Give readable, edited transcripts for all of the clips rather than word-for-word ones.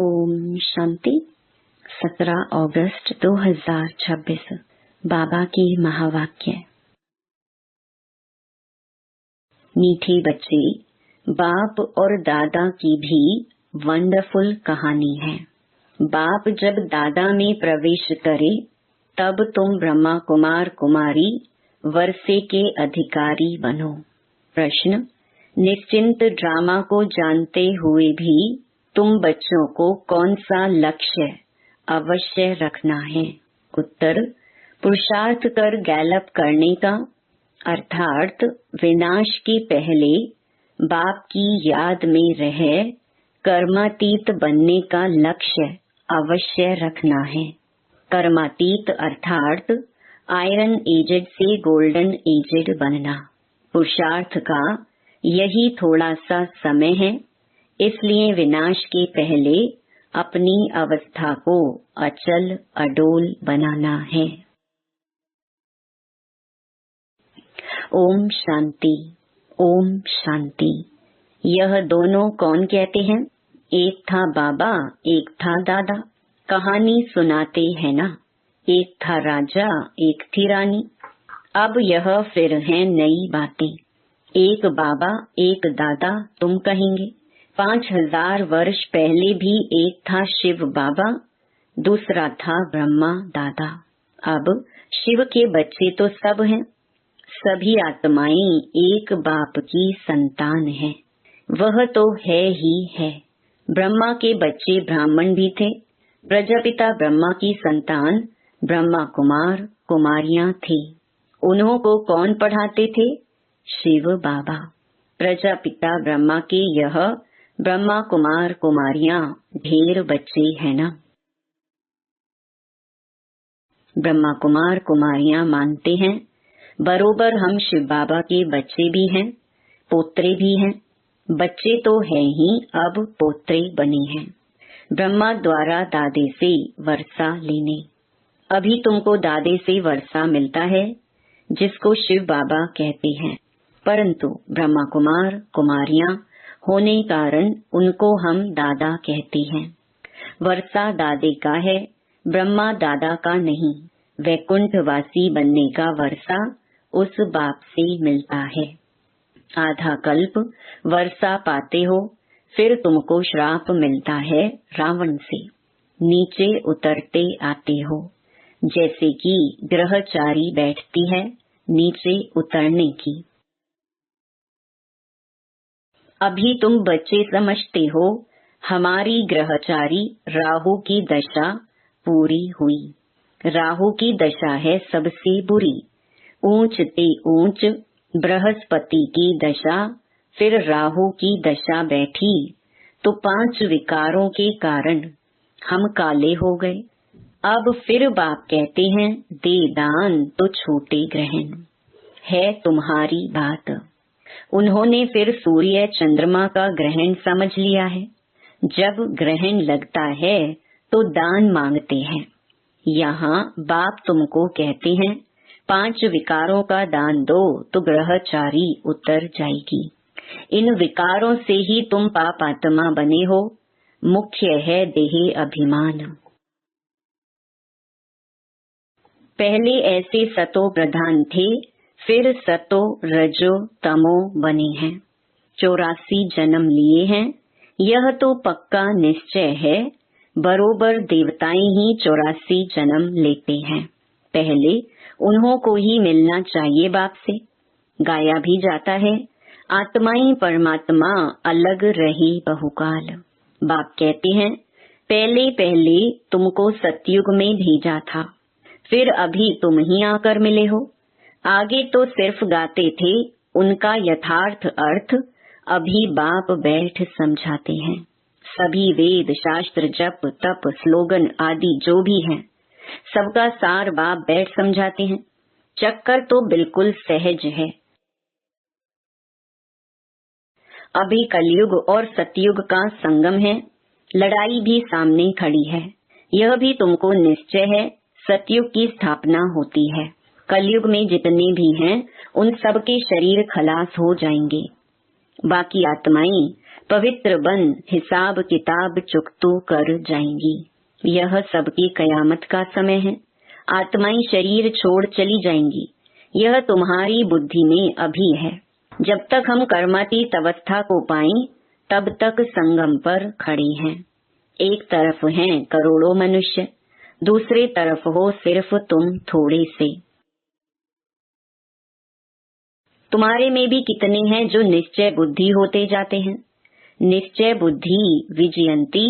ओम शांति। 17 अगस्त 2026 बाबा की महावाक्य। मीठे बच्चे, बाप और दादा की भी वंडरफुल कहानी है। बाप जब दादा में प्रवेश करे तब तुम ब्रह्मा कुमार कुमारी वर्षे के अधिकारी बनो। प्रश्न: निश्चिंत ड्रामा को जानते हुए भी तुम बच्चों को कौन सा लक्ष्य अवश्य रखना है? उत्तर: पुरुषार्थ कर गैलप करने का, अर्थात विनाश के पहले बाप की याद में रह कर्मातीत बनने का लक्ष्य अवश्य रखना है। कर्मातीत अर्थात आयरन एजेड से गोल्डन एजेड बनना। पुरुषार्थ का यही थोड़ा सा समय है, इसलिए विनाश के पहले अपनी अवस्था को अचल अडोल बनाना है। ओम शांति, ओम शांति। यह दोनों कौन कहते हैं? एक था बाबा, एक था दादा। कहानी सुनाते हैं ना। एक था राजा, एक थी रानी। अब यह फिर है नई बातें। एक बाबा एक दादा तुम कहेंगे। 5000 वर्ष पहले भी एक था शिव बाबा, दूसरा था ब्रह्मा दादा। अब शिव के बच्चे तो सब हैं। सभी आत्माएं एक बाप की संतान हैं। वह तो है ही है। ब्रह्मा के बच्चे ब्राह्मण भी थे। प्रजापिता ब्रह्मा की संतान ब्रह्मा कुमार कुमारियां थी। उन्हों को कौन पढ़ाते थे? शिव बाबा। प्रजापिता ब्रह्मा के यह ब्रह्मा कुमार कुमारियां ढेर बच्चे हैं ना। ब्रह्मा कुमार कुमारियां मानते हैं बरोबर हम शिव बाबा के बच्चे भी हैं, पोत्रे भी हैं। बच्चे तो हैं ही, अब पोत्रे बने हैं। ब्रह्मा द्वारा दादे से वर्षा लेने। अभी तुमको दादे से वर्षा मिलता है, जिसको शिव बाबा कहते हैं, परंतु ब्रह्मा कुमार कुमारियां होने कारण उनको हम दादा कहते हैं। वर्षा दादे का है, ब्रह्मा दादा का नहीं। वैकुंठवासी बनने का वर्षा उस बाप से मिलता है। आधा कल्प वर्षा पाते हो, फिर तुमको श्राप मिलता है रावण से। नीचे उतरते आते हो, जैसे कि ग्रहचारी बैठती है नीचे उतरने की। अभी तुम बच्चे समझते हो हमारी ग्रहचारी राहु की दशा पूरी हुई। राहु की दशा है सबसे बुरी। ऊंच ते ऊंच बृहस्पति की दशा, फिर राहु की दशा बैठी तो 5 विकारों के कारण हम काले हो गए। अब फिर बाप कहते हैं दे दान तो छोटे ग्रहण है तुम्हारी बात। उन्होंने फिर सूर्य चंद्रमा का ग्रहण समझ लिया है। जब ग्रहण लगता है तो दान मांगते हैं। यहाँ बाप तुमको कहते हैं 5 विकारों का दान दो तो ग्रहचारी उतर जाएगी। इन विकारों से ही तुम पाप आत्मा बने हो। मुख्य है देह अभिमान। पहले ऐसे सतो प्रधान थे, फिर सतो रजो तमो बने हैं। 84 जन्म लिए हैं, यह तो पक्का निश्चय है। बरोबर देवताएं ही 84 जन्म लेते हैं। पहले उन्हों को ही मिलना चाहिए बाप से। गाया भी जाता है आत्माएं परमात्मा अलग रही बहुकाल। बाप कहते हैं पहले पहले तुमको सतयुग में भेजा था, फिर अभी तुम ही आकर मिले हो। आगे तो सिर्फ गाते थे, उनका यथार्थ अर्थ अभी बाप बैठ समझाते हैं। सभी वेद शास्त्र जप तप स्लोगन आदि जो भी हैं, सबका सार बाप बैठ समझाते हैं। चक्कर तो बिल्कुल सहज है। अभी कलयुग और सतयुग का संगम है। लड़ाई भी सामने खड़ी है। यह भी तुमको निश्चय है सतयुग की स्थापना होती है। कलयुग में जितने भी हैं उन सब के शरीर खलास हो जाएंगे। बाकी आत्माएं पवित्र बन हिसाब किताब चुकतू कर जाएंगी। यह सबकी कयामत का समय है। आत्माएं शरीर छोड़ चली जाएंगी। यह तुम्हारी बुद्धि में अभी है। जब तक हम कर्मातीत अवस्था को पाएं, तब तक संगम पर खड़े हैं। एक तरफ हैं करोड़ों मनुष्य, दूसरे तरफ हो सिर्फ तुम थोड़े से। तुम्हारे में भी कितने हैं जो निश्चय बुद्धि होते जाते हैं। निश्चय बुद्धि विजयंती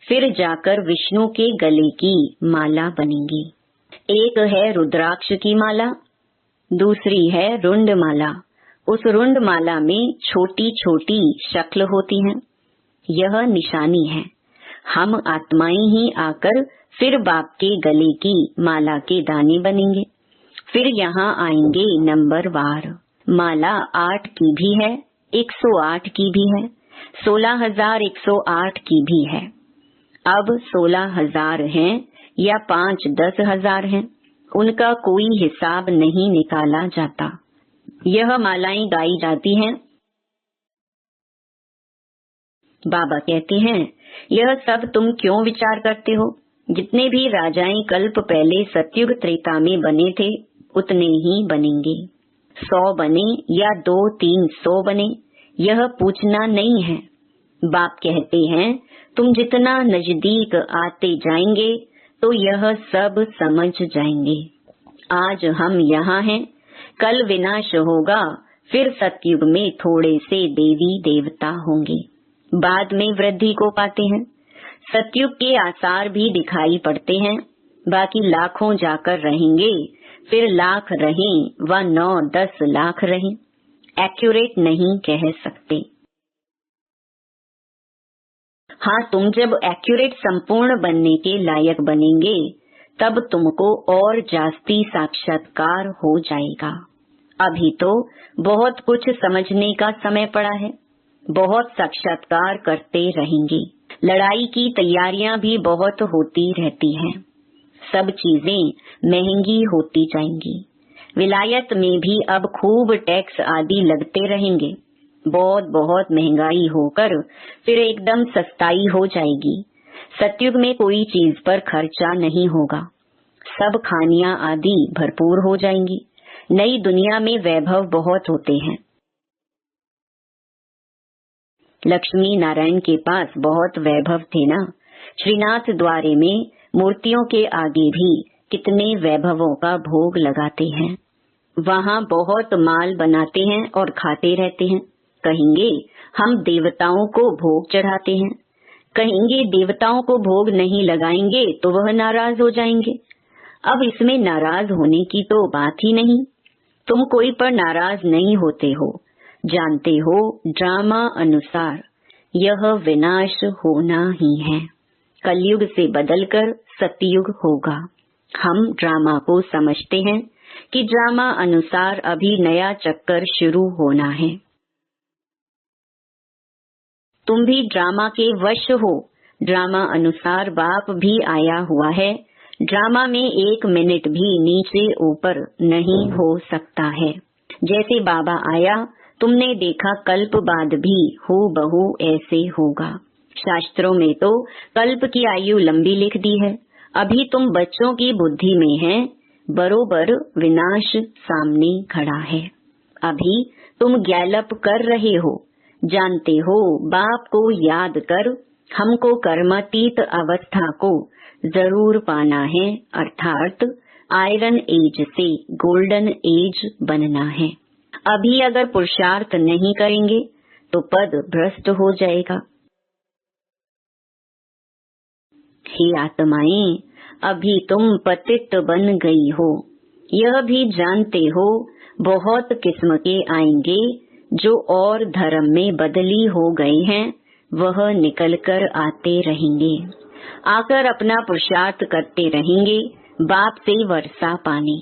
फिर जाकर विष्णु के गले की माला बनेंगी। एक है रुद्राक्ष की माला, दूसरी है रुंड माला। उस रुंड माला में छोटी छोटी शक्ल होती हैं। यह निशानी है। हम आत्माएं ही आकर फिर बाप के गले की माला के दाने बनेंगे। फिर यहाँ आएंगे नंबर वार। माला 8 की भी है, 108 की भी है, 16,108 की भी है। अब 16,000 हैं या 5-10 हजार हैं, उनका कोई हिसाब नहीं निकाला जाता। यह मालाएं गाई जाती हैं। बाबा कहते हैं, यह सब तुम क्यों विचार करते हो? जितने भी राजाएं कल्प पहले सतयुग त्रेता में बने थे, उतने ही बनेंगे। 100 बने या 200-300 बने, यह पूछना नहीं है। बाप कहते हैं, तुम जितना नजदीक आते जाएंगे तो यह सब समझ जाएंगे। आज हम यहाँ हैं, कल विनाश होगा, फिर सतयुग में थोड़े से देवी देवता होंगे, बाद में वृद्धि को पाते हैं। सतयुग के आसार भी दिखाई पड़ते हैं। बाकी लाखों जाकर रहेंगे, फिर लाख रहें व 9-10 लाख रहें, एक्यूरेट नहीं कह सकते। हाँ, तुम जब एक्यूरेट संपूर्ण बनने के लायक बनेंगे, तब तुमको और जास्ती साक्षात्कार हो जाएगा। अभी तो बहुत कुछ समझने का समय पड़ा है। बहुत साक्षात्कार करते रहेंगे। लड़ाई की तैयारियां भी बहुत होती रहती हैं। सब चीजें महंगी होती जाएंगी। विलायत में भी अब खूब टैक्स आदि लगते रहेंगे। बहुत बहुत महंगाई होकर फिर एकदम सस्ताई हो जाएगी। सतयुग में कोई चीज पर खर्चा नहीं होगा। सब खानियां आदि भरपूर हो जाएंगी। नई दुनिया में वैभव बहुत होते हैं। लक्ष्मी नारायण के पास बहुत वैभव थे ना। श्रीनाथ द्वारे में मूर्तियों के आगे भी कितने वैभवों का भोग लगाते हैं। वहाँ बहुत माल बनाते हैं और खाते रहते हैं। कहेंगे हम देवताओं को भोग चढ़ाते हैं। कहेंगे देवताओं को भोग नहीं लगाएंगे तो वह नाराज हो जाएंगे। अब इसमें नाराज होने की तो बात ही नहीं। तुम कोई पर नाराज नहीं होते हो। जानते हो ड्रामा अनुसार यह विनाश होना ही है। कलयुग से बदलकर सतयुग होगा। हम ड्रामा को समझते हैं कि ड्रामा अनुसार अभी नया चक्कर शुरू होना है। तुम भी ड्रामा के वश हो। ड्रामा अनुसार बाप भी आया हुआ है। ड्रामा में 1 मिनट भी नीचे ऊपर नहीं हो सकता है। जैसे बाबा आया, तुमने देखा कल्प बाद भी हूबहू ऐसे होगा। शास्त्रों में तो कल्प की आयु लंबी लिख दी है। अभी तुम बच्चों की बुद्धि में हैं, बरोबर विनाश सामने खड़ा है। अभी तुम गैलप कर रहे हो। जानते हो बाप को याद कर हमको कर्मातीत अवस्था को जरूर पाना है, अर्थात आयरन एज से गोल्डन एज बनना है। अभी अगर पुरुषार्थ नहीं करेंगे तो पद भ्रष्ट हो जाएगा। हे आत्माएं, अभी तुम पतित बन गई हो। यह भी जानते हो बहुत किस्म के आएंगे जो और धर्म में बदली हो गए हैं, वह निकल कर आते रहेंगे। आकर अपना पुरुषार्थ करते रहेंगे बाप से वर्षा पाने।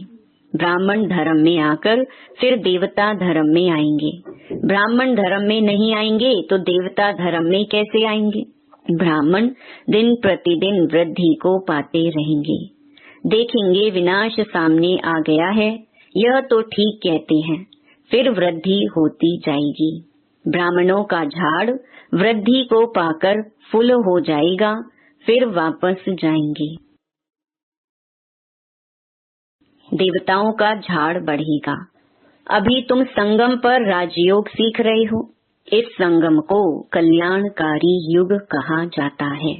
ब्राह्मण धर्म में आकर फिर देवता धर्म में आएंगे। ब्राह्मण धर्म में नहीं आएंगे तो देवता धर्म में कैसे आएंगे? ब्राह्मण दिन प्रतिदिन वृद्धि को पाते रहेंगे। देखेंगे विनाश सामने आ गया है, यह तो ठीक कहते हैं, फिर वृद्धि होती जाएगी। ब्राह्मणों का झाड़ वृद्धि को पाकर फूल हो जाएगा, फिर वापस जाएंगे। देवताओं का झाड़ बढ़ेगा। अभी तुम संगम पर राजयोग सीख रहे हो। इस संगम को कल्याणकारी युग कहा जाता है।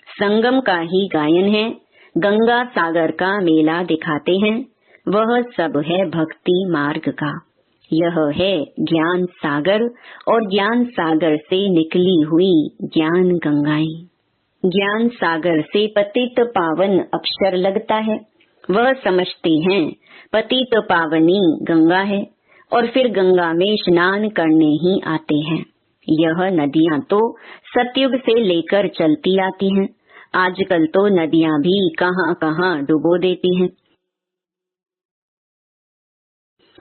संगम का ही गायन है, गंगा सागर का मेला दिखाते हैं, वह सब है भक्ति मार्ग का। यह है ज्ञान सागर और ज्ञान सागर से निकली हुई ज्ञान गंगाएं। ज्ञान सागर से पतित पावन अक्षर लगता है, वह समझते हैं पतित पावनी गंगा है और फिर गंगा में स्नान करने ही आते हैं। यह नदियां तो सतयुग से लेकर चलती आती हैं, आजकल तो नदियां भी कहां कहां डुबो देती हैं।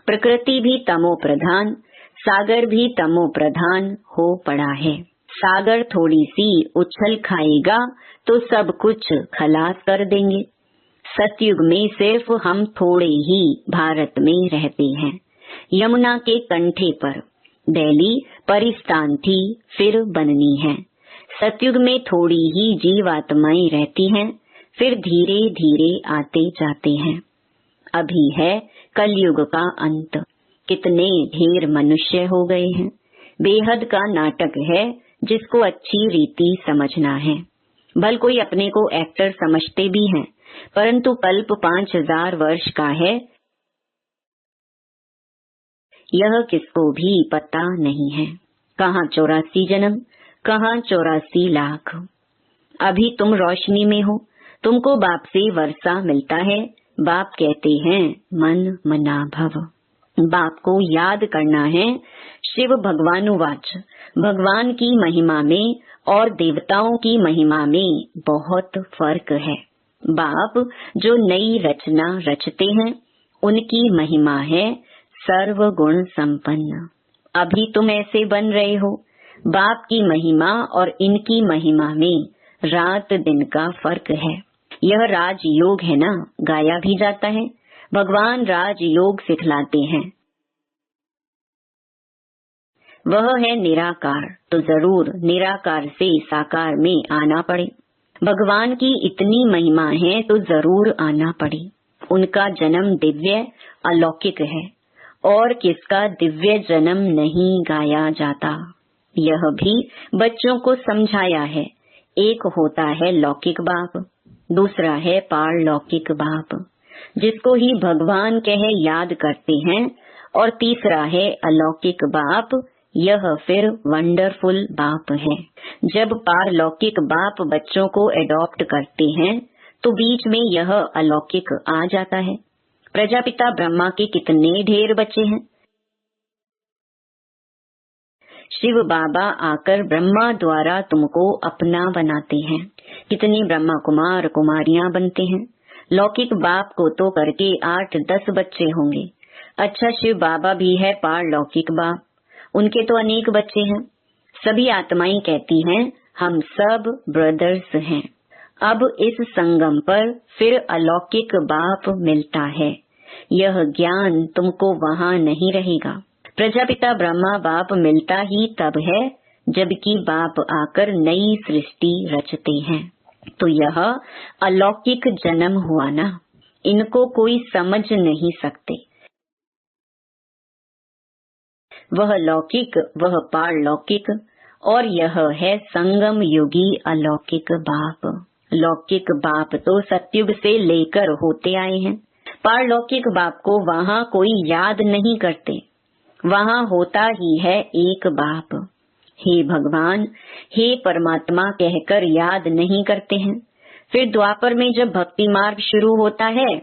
प्रकृति भी तमो प्रधान, सागर भी तमो प्रधान हो पड़ा है। सागर थोड़ी सी उछल खाएगा तो सब कुछ खलास कर देंगे। सतयुग में सिर्फ हम थोड़े ही भारत में रहते हैं। यमुना के कंठे पर दिल्ली परिस्थान थी, फिर बननी है। सतयुग में थोड़ी ही जीवात्माएं रहती हैं, फिर धीरे धीरे आते जाते हैं। अभी है कलयुग का अंत। कितने ढेर मनुष्य हो गए हैं। बेहद का नाटक है, जिसको अच्छी रीति समझना है। भल कोई अपने को एक्टर समझते भी हैं, परंतु कल्प 5000 वर्ष का है, यह किसको भी पता नहीं है। कहाँ 84 जन्म, कहाँ 84 लाख। अभी तुम रोशनी में हो, तुमको बाप से वर्षा मिलता है। बाप कहते हैं मन मना भव। बाप को याद करना है। शिव भगवानुवाच, भगवान की महिमा में और देवताओं की महिमा में बहुत फर्क है। बाप जो नई रचना रचते हैं, उनकी महिमा है सर्व गुण संपन्न। अभी तुम ऐसे बन रहे हो। बाप की महिमा और इनकी महिमा में रात दिन का फर्क है। यह राजयोग है ना, गाया भी जाता है। भगवान राजयोग सिखलाते हैं। वह है निराकार, तो जरूर निराकार से साकार में आना पड़े। भगवान की इतनी महिमा है तो जरूर आना पड़े। उनका जन्म दिव्य अलौकिक है, और किसका दिव्य जन्म नहीं गाया जाता। यह भी बच्चों को समझाया है। एक होता है लौकिक बाप, दूसरा है पारलौकिक बाप, जिसको ही भगवान कह याद करते हैं, और तीसरा है अलौकिक बाप। यह फिर वंडरफुल बाप है। जब पारलौकिक बाप बच्चों को एडॉप्ट करते हैं, तो बीच में यह अलौकिक आ जाता है। प्रजापिता ब्रह्मा के कितने ढेर बच्चे हैं। शिव बाबा आकर ब्रह्मा द्वारा तुमको अपना बनाते हैं। कितने ब्रह्मा कुमार कुमारियां बनते हैं। लौकिक बाप को तो करके 8-10 बच्चे होंगे। अच्छा, शिव बाबा भी है पारलौकिक बाप, उनके तो अनेक बच्चे हैं। सभी आत्माएं कहती हैं हम सब ब्रदर्स हैं। अब इस संगम पर फिर अलौकिक बाप मिलता है। यह ज्ञान तुमको वहाँ नहीं रहेगा। प्रजापिता ब्रह्मा बाप मिलता ही तब है जबकि बाप आकर नई सृष्टि रचते हैं। तो यह अलौकिक जन्म हुआ ना, इनको कोई समझ नहीं सकते। वह लौकिक, वह पारलौकिक, और यह है संगम युगी अलौकिक बाप। लौकिक बाप तो सतयुग से लेकर होते आए हैं। पारलौकिक बाप को वहाँ कोई याद नहीं करते। वहाँ होता ही है एक बाप। हे भगवान, हे परमात्मा कहकर याद नहीं करते हैं। फिर द्वापर में जब भक्ति मार्ग शुरू होता है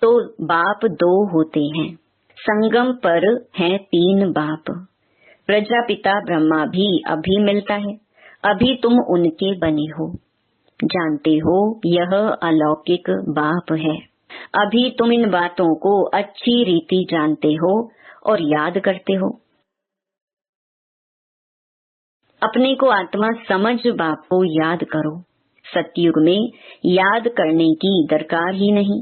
तो बाप 2 होते हैं। संगम पर हैं 3 बाप। प्रजापिता ब्रह्मा भी अभी मिलता है। अभी तुम उनके बने हो। जानते हो यह अलौकिक बाप है। अभी तुम इन बातों को अच्छी रीति जानते हो और याद करते हो। अपने को आत्मा समझ बाप को याद करो। सतयुग में याद करने की दरकार ही नहीं।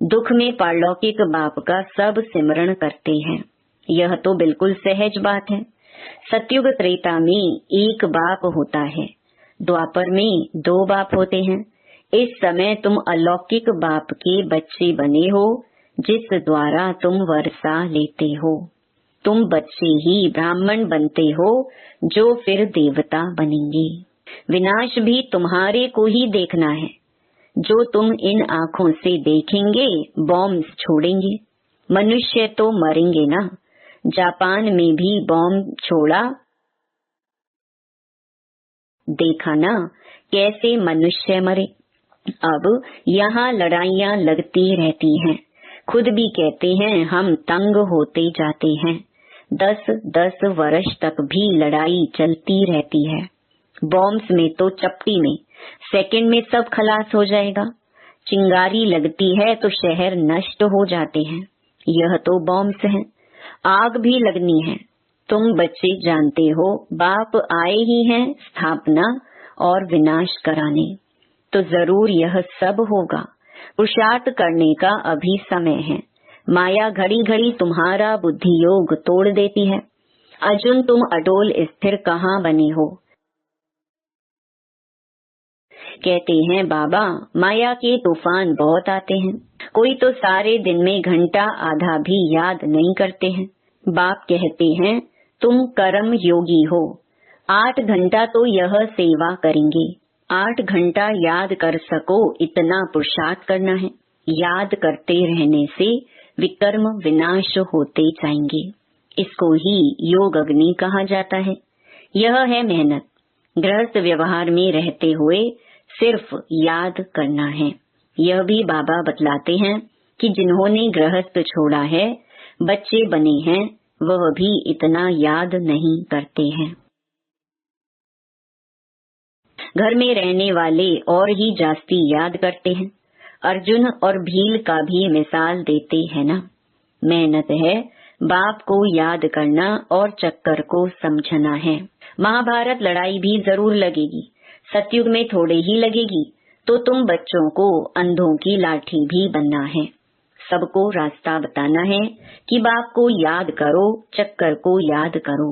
दुख में पारलौकिक बाप का सब सिमरण करते हैं। यह तो बिल्कुल सहज बात है। सतयुग त्रेता में एक बाप होता है, द्वापर में 2 बाप होते हैं। इस समय तुम अलौकिक बाप के बच्चे बने हो, जिस द्वारा तुम वर्षा लेते हो। तुम बच्चे ही ब्राह्मण बनते हो, जो फिर देवता बनेंगे। विनाश भी तुम्हारे को ही देखना है। जो तुम इन आँखों से देखेंगे, बॉम्ब छोड़ेंगे। मनुष्य तो मरेंगे ना। जापान में भी बॉम्ब छोड़ा, देखा ना कैसे मनुष्य मरे। अब यहाँ लड़ाइयाँ लगती रहती हैं। खुद भी कहते हैं हम तंग होते जाते हैं। 10-10 वर्ष तक भी लड़ाई चलती रहती है। बॉम्ब्स में तो चपटी में सेकंड में सब खलास हो जाएगा। चिंगारी लगती है तो शहर नष्ट हो जाते हैं। यह तो बॉम्ब्स हैं। आग भी लगनी है। तुम बच्चे जानते हो बाप आए ही हैं स्थापना और विनाश कराने, तो जरूर यह सब होगा। पुरुषार्थ करने का अभी समय है। माया घड़ी घड़ी तुम्हारा बुद्धि योग तोड़ देती है। अर्जुन तुम अडोल स्थिर कहाँ बने हो। कहते हैं बाबा माया के तूफान बहुत आते हैं। कोई तो सारे दिन में घंटा आधा भी याद नहीं करते हैं। बाप कहते हैं तुम कर्म योगी हो। 8 घंटा तो यह सेवा करेंगे। 8 घंटा याद कर सको इतना पुरुषार्थ करना है। याद करते रहने से विकर्म विनाश होते जाएंगे। इसको ही योग अग्नि कहा जाता है। यह है मेहनत। गृहस्थ व्यवहार में रहते हुए सिर्फ याद करना है। यह भी बाबा बतलाते हैं कि जिन्होंने गृहस्थ छोड़ा है, बच्चे बने हैं, वह भी इतना याद नहीं करते हैं। घर में रहने वाले और ही जास्ती याद करते हैं। अर्जुन और भील का भी मिसाल देते हैं ना। मेहनत है बाप को याद करना और चक्कर को समझना है। महाभारत लड़ाई भी जरूर लगेगी। सतयुग में थोड़े ही लगेगी, तो तुम बच्चों को अंधों की लाठी भी बनना है। सबको रास्ता बताना है कि बाप को याद करो, चक्कर को याद करो,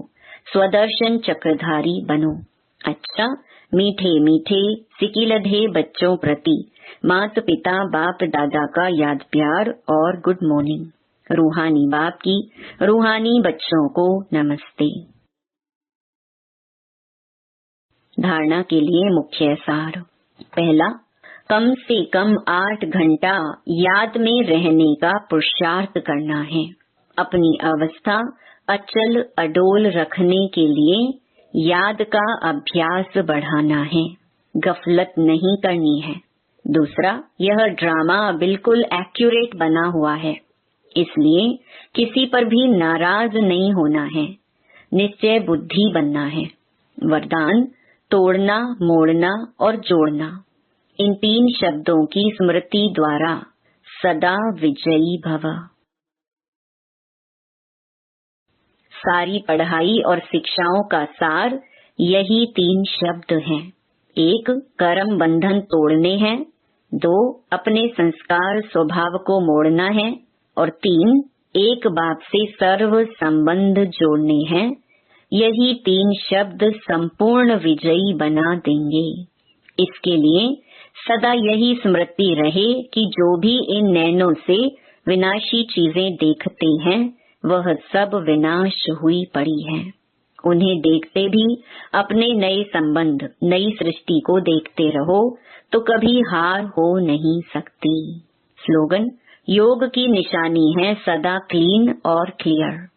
स्वदर्शन चक्रधारी बनो। अच्छा, मीठे मीठे सिकिलधे बच्चों प्रति माता पिता बाप दादा का याद प्यार और गुड मॉर्निंग। रूहानी बाप की रूहानी बच्चों को नमस्ते। धारणा के लिए मुख्य सार। पहला, कम से कम 8 घंटा याद में रहने का पुरुषार्थ करना है। अपनी अवस्था अचल अडोल रखने के लिए याद का अभ्यास बढ़ाना है। गफलत नहीं करनी है। दूसरा, यह ड्रामा बिल्कुल एक्यूरेट बना हुआ है, इसलिए किसी पर भी नाराज नहीं होना है। निश्चय बुद्धि बनना है। वरदान, तोड़ना, मोड़ना और जोड़ना। इन 3 शब्दों की स्मृति द्वारा सदा विजयी भव। सारी पढ़ाई और शिक्षाओं का सार यही 3 शब्द हैं। 1, कर्म बंधन तोड़ने हैं। 2, अपने संस्कार स्वभाव को मोड़ना है। और 3, एक बाप से सर्व संबंध जोड़ने हैं। यही 3 शब्द संपूर्ण विजयी बना देंगे। इसके लिए सदा यही स्मृति रहे कि जो भी इन नैनों से विनाशी चीजें देखते हैं, वह सब विनाश हुई पड़ी है। उन्हें देखते भी अपने नए संबंध, नई सृष्टि को देखते रहो, तो कभी हार हो नहीं सकती। स्लोगन, योग की निशानी है सदा क्लीन और क्लियर।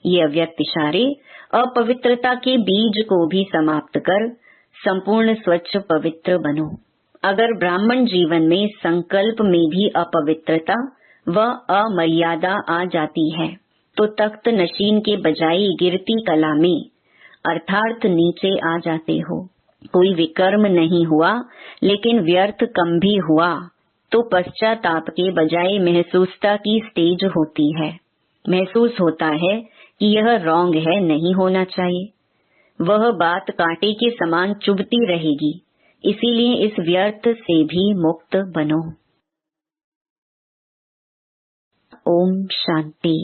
ये अव्यक्त इशारे अपवित्रता के बीज को भी समाप्त कर संपूर्ण स्वच्छ पवित्र बनो। अगर ब्राह्मण जीवन में संकल्प में भी अपवित्रता व अमर्यादा आ जाती है, तो तख्त नशीन के बजाय गिरती कला में अर्थात नीचे आ जाते हो। कोई विकर्म नहीं हुआ, लेकिन व्यर्थ कम भी हुआ, तो पश्चाताप के बजाय महसूसता की स्टेज होती है। महसूस होता है कि यह रॉन्ग है, नहीं होना चाहिए। वह बात कांटे के समान चुभती रहेगी। इसीलिए इस व्यर्थ से भी मुक्त बनो। ओम शांति।